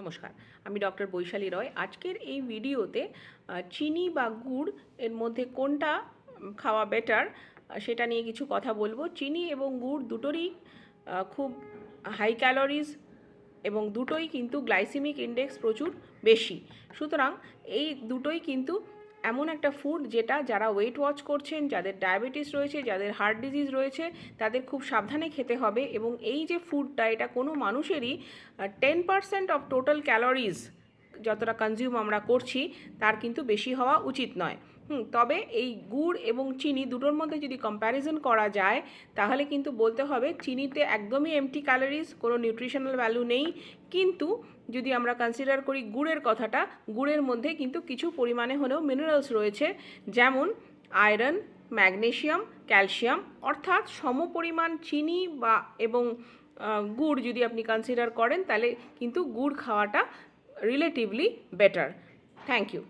নমস্কার, আমি ডক্টর বৈশালী রয়। আজকের এই ভিডিওতে চিনি বা গুড় এর মধ্যে কোনটা খাওয়া বেটার সেটা নিয়ে কিছু কথা বলবো। চিনি এবং গুড় দুটোরই খুব হাই ক্যালোরিজ এবং দুটোই কিন্তু গ্লাইসেমিক ইন্ডেক্স প্রচুর বেশি। সুতরাং এই দুটোই কিন্তু এমন একটা ফুড যেটা যারা ওয়েট ওয়াচ করছেন, যাদের ডায়াবেটিস রয়েছে, যাদের হার্ট ডিজিজ রয়েছে, তাদের খুব সাবধানে খেতে হবে। এবং এই যে ফুডটা, এটা কোনো মানুষেরই 10% অফ টোটাল ক্যালোরিজ যতটা কনজিউম আমরা করছি তার কিন্তু বেশি হওয়া উচিত নয়। তবে এই গুড় এবং চিনি দুটোর মধ্যে যদি কম্প্যারিজন করা যায় তাহলে কিন্তু বলতে হবে চিনিতে একদমই এমটি ক্যালোরিজ, কোনো নিউট্রিশনাল ভ্যালু নেই। কিন্তু যদি আমরা কনসিডার করি গুড়ের কথাটা, গুড়ের মধ্যে কিন্তু কিছু পরিমাণে হলেও মিনারেলস রয়েছে, যেমন আয়রন, ম্যাগনেসিয়াম, ক্যালসিয়াম। অর্থাৎ সমপরিমাণ চিনি এবং গুড় যদি আপনি কনসিডার করেন তাহলে কিন্তু গুড় খাওয়াটা রিলেটিভলি বেটার। Thank you.